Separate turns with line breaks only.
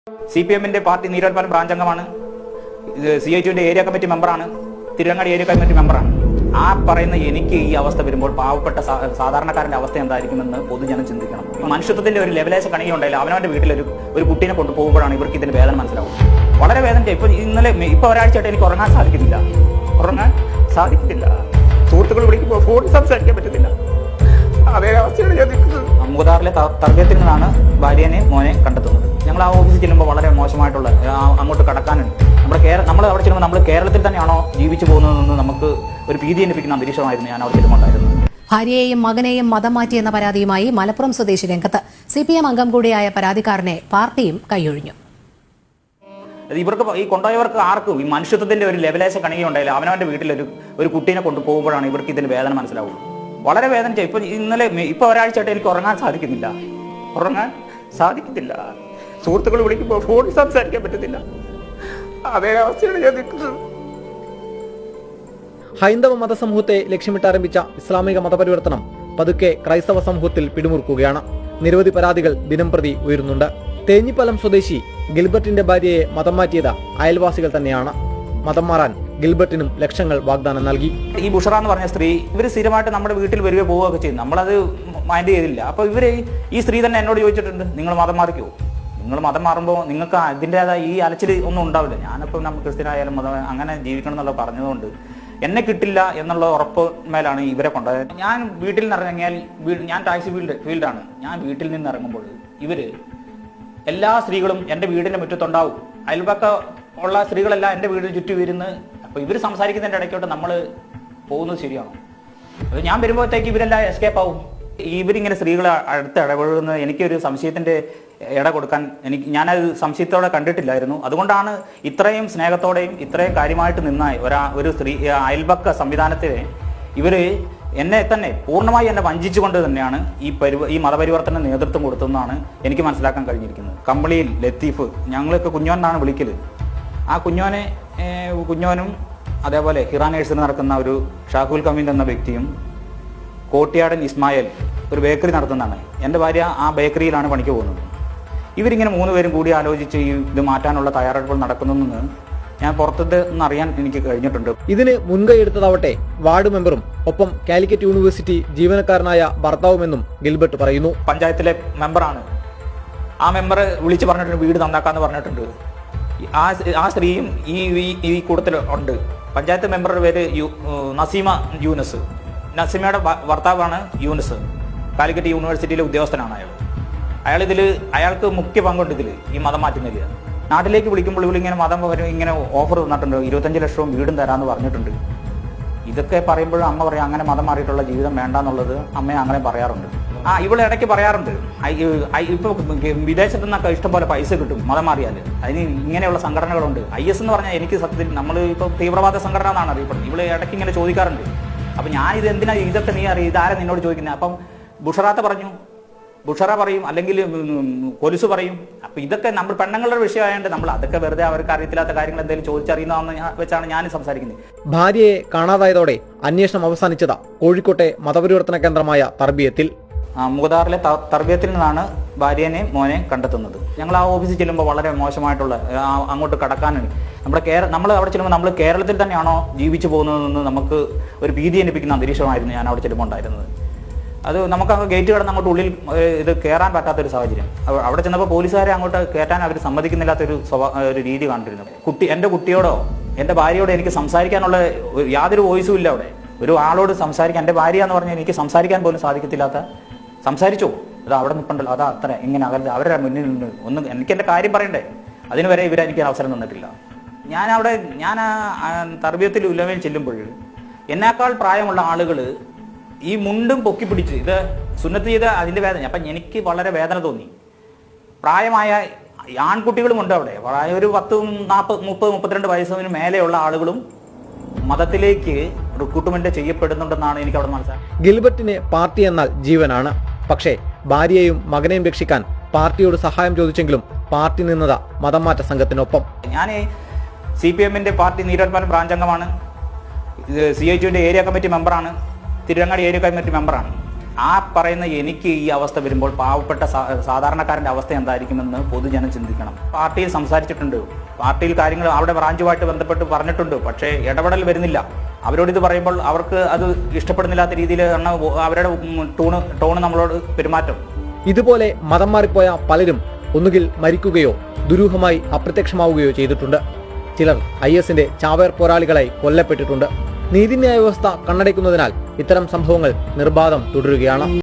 CPM party Neerolppalam branch അംഗമാണ്. CITയുടെ area committee മെമ്പറാണ്. Thiruvangadi area committee മെമ്പറാണ്. ആ പറയുന്ന എനിക്ക് ഈ അവസ്ഥ വരുമ്പോൾ പാവപ്പെട്ട സാധാരണക്കാരന്റെ അവസ്ഥ എന്തായിരിക്കുമെന്ന് പൊതുജനം ചിന്തിക്കണം. മനുഷ്യത്വത്തിന്റെ ഒരു ലെവലേശ കണിയുണ്ടായില്ല. അവനവന്റെ വീട്ടിലൊരു കുട്ടീനെ കൊണ്ടുപോകുമ്പോഴാണ് ഇവർക്ക് ഇതിന്റെ വേദന മനസ്സിലാവും. വളരെ വേദന. ഇപ്പൊ ഒരാഴ്ചയായിട്ട് എനിക്ക് ഉറങ്ങാൻ സാധിക്കുന്നില്ല. സുഹൃത്തുക്കൾ വിളിക്കുമ്പോൾ ഫോൺ സംസാരിക്കാൻ പറ്റുന്നില്ല. അതേ അവസ്ഥയാണ് ഞാൻ നിൽക്കുന്നത്. മുഖതാറിലെ തർക്കത്തിൽ നിന്നാണ് ഭാര്യനെ മോനെ കണ്ടെത്തുന്നത്. ഞങ്ങൾ ആ ഓഫീസിൽ ചെല്ലുമ്പോൾ വളരെ മോശമായിട്ടുള്ള അങ്ങോട്ട് കടക്കാനുണ്ട്. നമ്മൾ അവിടെ ചെല്ലുമ്പോൾ നമ്മൾ കേരളത്തിൽ തന്നെയാണോ ജീവിച്ചു പോകുന്നതെന്ന് നമുക്ക് ഒരു ഭീതി ജനിപ്പിക്കുന്ന അന്തരീക്ഷമായിരുന്നു ഞാൻ അവിടെ ചെല്ലുമ്പോണ്ടായിരുന്നത്.
ഭാര്യയെയും മകനെയും മതം മാറ്റിയെന്ന പരാതിയുമായി മലപ്പുറം സ്വദേശി രംഗത്ത്. CPM അംഗം കൂടിയായ പരാതിക്കാരനെ പാർട്ടിയും കൈയൊഴിഞ്ഞു.
ഇവർക്ക് ഈ കൊണ്ടുപോയവർക്ക് ആർക്കും ഈ മനുഷ്യത്വത്തിന്റെ ഒരു ലെവലേശ കണിയുണ്ടായില്ല. അവനവന്റെ വീട്ടിലൊരു കുട്ടീനെ കൊണ്ടുപോകുമ്പോഴാണ് ഇവർക്ക് ഇതിന്റെ വേദന മനസ്സിലാവുള്ളൂ. വളരെ വേദന. ഇപ്പൊ ഒരാഴ്ചയായിട്ട് എനിക്ക് ഉറങ്ങാൻ സാധിക്കുന്നില്ല. സുഹൃത്തുക്കൾ വിളിക്കുമ്പോൾ ഫോൺ സംസാരിക്കാൻ പറ്റുന്നില്ല. അതേ അവസ്ഥയാണ് ഞാൻ നിൽക്കുന്നത്.
ഹൈന്ദവ മതസമൂഹത്തെ ലക്ഷ്യമിട്ട് ആരംഭിച്ച ഇസ്ലാമിക മതപരിവർത്തനം പതുക്കെ ക്രൈസ്തവ സമൂഹത്തിൽ പിടിമുറുക്കുകയാണ്. നിരവധി പരാതികൾ ദിനംപ്രതി ഉയരുന്നുണ്ട്. തേഞ്ഞിപ്പലം സ്വദേശി ഗിൽബർട്ടിന്റെ ഭാര്യയെ മതം മാറ്റിയത് അയൽവാസികൾ തന്നെയാണ്. മതം മാറാൻ ഗിൽബർട്ടിനും ലക്ഷങ്ങൾ വാഗ്ദാനം നൽകി.
ഈ ബുഷറ എന്ന് പറഞ്ഞ സ്ത്രീ ഇവർ സ്ഥിരമായിട്ട് നമ്മുടെ വീട്ടിൽ വരികയോ പോവുകയൊക്കെ ചെയ്യും. നമ്മളത് മൈൻഡ് ചെയ്തില്ല. അപ്പോൾ ഈ സ്ത്രീ തന്നെ എന്നോട് ചോദിച്ചിട്ടുണ്ട്, നിങ്ങൾ മതം മാറിക്കോ? നിങ്ങൾ മതം മാറുമ്പോൾ നിങ്ങൾക്ക് അതിൻ്റെതായ ഈ അലച്ചിൽ ഒന്നും ഉണ്ടാവില്ല. ഞാനിപ്പോൾ നമ്മൾ ക്രിസ്ത്യനായാലും മതം അങ്ങനെ ജീവിക്കണം എന്നുള്ള പറഞ്ഞതുകൊണ്ട് എന്നെ കിട്ടില്ല എന്നുള്ള ഉറപ്പ് മേലാണ് ഇവരെ കൊണ്ടുപോയത്. ഞാൻ വീട്ടിൽ നിന്ന് ഇറങ്ങിയാൽ ഞാൻ ടാക്സി ഫീൽഡാണ്. ഞാൻ വീട്ടിൽ നിന്ന് ഇറങ്ങുമ്പോൾ എല്ലാ സ്ത്രീകളും എൻ്റെ വീടിൻ്റെ മുറ്റത്തുണ്ടാവും. അയൽപക്ക ഉള്ള സ്ത്രീകളെല്ലാം എൻ്റെ വീടിന് ചുറ്റും ഇരുന്ന് അപ്പോൾ ഇവർ സംസാരിക്കുന്നതിൻ്റെ ഇടയ്ക്കോട്ട് നമ്മൾ പോകുന്നത് ശരിയാണോ? അത് ഞാൻ വരുമ്പോഴത്തേക്ക് ഇവരെല്ലാം എസ്കേപ്പ് ആവും. ഇവരിങ്ങനെ സ്ത്രീകളെ അടുത്ത് ഇടപെടുന്നത് എനിക്കൊരു സംശയത്തിൻ്റെ ഇട കൊടുക്കാൻ ഞാനത് സംശയത്തോടെ കണ്ടിട്ടില്ലായിരുന്നു. അതുകൊണ്ടാണ് ഇത്രയും സ്നേഹത്തോടെയും ഇത്രയും കാര്യമായിട്ട് നിന്ന ഒരു സ്ത്രീ അയൽപക്ക സംവിധാനത്തെ ഇവർ എന്നെ തന്നെ പൂർണ്ണമായി എന്നെ വഞ്ചിച്ചുകൊണ്ട് തന്നെയാണ് ഈ മതപരിവർത്തന നേതൃത്വം കൊടുത്തതെന്നാണ് എനിക്ക് മനസ്സിലാക്കാൻ കഴിഞ്ഞിരിക്കുന്നത്. കമ്പളിയിൽ ലത്തീഫ്, ഞങ്ങളൊക്കെ കുഞ്ഞോൻ എന്നാണ് വിളിക്കല്. ആ കുഞ്ഞോനും അതേപോലെ ഹിറാനേഴ്സിന് നടക്കുന്ന ഒരു ഷാഹുൽ കമീൻ എന്ന വ്യക്തിയും കോട്ടിയാടൻ ഇസ്മായിൽ ഒരു ബേക്കറി നടത്തുന്നതാണ്. എൻ്റെ ഭാര്യ ആ ബേക്കറിയിലാണ് പണിക്ക് പോകുന്നത്. ഇവരിങ്ങനെ 3 പേരും കൂടി ആലോചിച്ച് ഇത് മാറ്റാനുള്ള തയ്യാറെടുപ്പുകൾ നടക്കുന്നെന്ന് ഞാൻ പുറത്തത് അറിയാൻ എനിക്ക് കഴിഞ്ഞിട്ടുണ്ട്.
ഇതിന് മുൻകൈ എടുത്തതാവട്ടെ വാർഡ് മെമ്പറും ഒപ്പം കാലിക്കറ്റ് യൂണിവേഴ്സിറ്റി ജീവനക്കാരനായ ഭർത്താവുമെന്നും ഗിൽബർട്ട് പറയുന്നു.
പഞ്ചായത്തിലെ മെമ്പറാണ്. ആ മെമ്പർ വിളിച്ച് പറഞ്ഞിട്ടുണ്ട് വീട് നന്നാക്കാന്ന് പറഞ്ഞിട്ടുണ്ട്. ആ സ്ത്രീയും ഈ കൂട്ടത്തിൽ ഉണ്ട്. പഞ്ചായത്ത് മെമ്പറുടെ പേര് നസീമ യൂനസ്. നസീമയുടെ ഭർത്താവാണ് യൂനസ്. കാലിക്കറ്റ് യൂണിവേഴ്സിറ്റിയിലെ ഉദ്യോഗസ്ഥനാണ് അയാൾക്ക് മുഖ്യ പങ്കുണ്ട് ഈ മതം മാറ്റുന്നില്ല. നാട്ടിലേക്ക് വിളിക്കുമ്പോൾ ഇവളിങ്ങനെ ഇങ്ങനെ ഓഫർ തന്നിട്ടുണ്ട്, 25 ലക്ഷവും വീടും തരാമെന്ന് പറഞ്ഞിട്ടുണ്ട്. ഇതൊക്കെ പറയുമ്പോഴും അമ്മ പറയും അങ്ങനെ മതം മാറിയിട്ടുള്ള ജീവിതം വേണ്ടാന്നുള്ളത് അമ്മ അങ്ങനെ പറയാറുണ്ട്. ഇവളെ ഇടയ്ക്ക് പറയാറുണ്ട്, ഇപ്പൊ വിദേശത്തു നിന്നൊക്കെ ഇഷ്ടംപോലെ പൈസ കിട്ടും മതം മാറിയാൽ. അതിന് ഇങ്ങനെയുള്ള സംഘടനകളുണ്ട്. IS എന്ന് പറഞ്ഞാൽ എനിക്ക് സത്യത്തിൽ നമ്മൾ ഇപ്പോൾ തീവ്രവാദ സംഘടന എന്നാണ് അറിയപ്പെടുന്നത്. ഇവള് ഇടയ്ക്ക് ഇങ്ങനെ ചോദിക്കാറുണ്ട്. അപ്പൊ ഞാൻ ഇത് എന്തിനാ ഇതൊക്കെ നീ അറിയാം, ഇതാരെ നിന്നോട് ചോദിക്കുന്നത്? അപ്പം ബുഷറ പറയും, അല്ലെങ്കിൽ കൊലുസ് പറയും. അപ്പൊ ഇതൊക്കെ നമ്മൾ പെണ്ണുങ്ങളുടെ വിഷയമായതുകൊണ്ട് നമ്മൾ അതൊക്കെ വെറുതെ അവർക്ക് അറിയത്തില്ലാത്ത കാര്യങ്ങൾ എന്തെങ്കിലും ചോദിച്ചറിയുന്നതെന്ന് വെച്ചാണ് ഞാൻ സംസാരിക്കുന്നത്.
ഭാര്യയെ കാണാതായതോടെ അന്വേഷണം അവസാനിച്ചത് കോഴിക്കോട്ടെ മതപരിവർത്തന കേന്ദ്രമായ തർബിയത്തിൽ.
മുഖതാറിലെ തർബിയത്തിൽ നിന്നാണ് ഭാര്യനെ മോനെ കണ്ടെത്തുന്നത്. ഞങ്ങൾ ആ ഓഫീസിൽ ചെല്ലുമ്പോൾ വളരെ മോശമായിട്ടുള്ള അങ്ങോട്ട് കടക്കാനുണ്ട്. നമ്മൾ അവിടെ ചെല്ലുമ്പോൾ നമ്മൾ കേരളത്തിൽ തന്നെയാണോ ജീവിച്ചു പോകുന്നതെന്ന് നമുക്ക് ഒരു ഭീതി ജനിപ്പിക്കുന്ന അന്തരീക്ഷമായിരുന്നു ഞാൻ അവിടെ ചെല്ലുമ്പോൾ ഉണ്ടായിരുന്നത്. അത് നമുക്ക് ഗേറ്റ് കടന്ന് അങ്ങോട്ട് ഉള്ളിൽ ഇത് കയറാൻ പറ്റാത്തൊരു സാഹചര്യം. അവിടെ ചെന്നപ്പോൾ പോലീസുകാരെ അങ്ങോട്ട് കയറ്റാൻ അവർ സമ്മതിക്കുന്നില്ലാത്തൊരു ഒരു രീതി കണ്ടിരുന്നു. എൻ്റെ കുട്ടിയോടോ എൻ്റെ ഭാര്യയോടോ എനിക്ക് സംസാരിക്കാനുള്ള യാതൊരു വോയിസും ഇല്ല. അവിടെ ഒരു ആളോട് സംസാരിക്കാൻ, എൻ്റെ ഭാര്യ എന്ന് പറഞ്ഞാൽ എനിക്ക് സംസാരിക്കാൻ പോലും സാധിക്കത്തില്ലാത്ത, സംസാരിച്ചോ അത് അവിടെ നിൽപ്പുണ്ടല്ലോ, അതാ അത്ര ഇങ്ങനെ അകലെ അവരുടെ മുന്നിൽ നിന്ന് എനിക്ക് എൻ്റെ കാര്യം പറയണ്ടേ, അതിന് വരെ ഇവരെനിക്ക് അവസരം തന്നിട്ടില്ല. ഞാൻ തർബിയത്തിൽ ഉലമയിൽ ചെല്ലുമ്പോൾ എന്നേക്കാൾ പ്രായമുള്ള ആളുകൾ ഈ മുണ്ടും പൊക്കി പിടിച്ച് ഇത് സുന്നത്ത് ചെയ്ത അതിൻ്റെ വേദന. അപ്പം എനിക്ക് വളരെ വേദന തോന്നി. പ്രായമായ ആൺകുട്ടികളും ഉണ്ട് അവിടെ. ഒരു 10, 40, 30, 32 വയസ്സിന് മേലെയുള്ള ആളുകളും മതത്തിലേക്ക് റിക്രൂട്ട്മെന്റ് ചെയ്യപ്പെടുന്നുണ്ടെന്നാണ് എനിക്ക് അവിടെ മനസ്സിലാക്കുന്നത്.
ഗിൽബർട്ടിന് പാർട്ടി എന്നാൽ ജീവനാണ്. പക്ഷേ ഭാര്യയെയും മകനെയും രക്ഷിക്കാൻ പാർട്ടിയോട് സഹായം ചോദിച്ചെങ്കിലും പാർട്ടി നിന്നത് മതം മാറ്റ സംഘത്തിനൊപ്പം.
ഞാൻ CPM പാർട്ടി നീരോൽപ്പാലം ബ്രാഞ്ച് അംഗമാണ്. CITയുടെ ഏരിയ കമ്മിറ്റി മെമ്പറാണ്. തിരുവങ്ങാടി ഏരിയ കമ്മിറ്റി മെമ്പറാണ്. ആ പറയുന്ന എനിക്ക് ഈ അവസ്ഥ വരുമ്പോൾ പാവപ്പെട്ട സാധാരണക്കാരന്റെ അവസ്ഥ എന്തായിരിക്കുമെന്ന് പൊതുജനം ചിന്തിക്കണം. പാർട്ടിയിൽ സംസാരിച്ചിട്ടുണ്ട്, പാർട്ടിയിൽ കാര്യങ്ങൾ അവിടെ ബ്രാഞ്ചുമായിട്ട് ബന്ധപ്പെട്ട് പറഞ്ഞിട്ടുണ്ട്. പക്ഷേ ഇടപെടൽ വരുന്നില്ല. അവരോട് ഇത് പറയുമ്പോൾ അവർക്ക് അത് ഇഷ്ടപ്പെടുന്നില്ലാത്ത രീതിയിലാണ് അവരുടെ ടോണ് നമ്മളോട് പെരുമാറ്റം.
ഇതുപോലെ മതം മാറിപ്പോയ പലരും ഒന്നുകിൽ മരിക്കുകയോ ദുരൂഹമായി അപ്രത്യക്ഷമാവുകയോ ചെയ്തിട്ടുണ്ട്. ചിലർ IS-ന്റെ ചാവേർ പോരാളികളായി കൊല്ലപ്പെട്ടിട്ടുണ്ട്. നീതിന്യായ വ്യവസ്ഥ കണ്ണടയ്ക്കുന്നതിനാൽ ഇത്തരം സംഭവങ്ങൾ നിർബാധം തുടരുകയാണ്.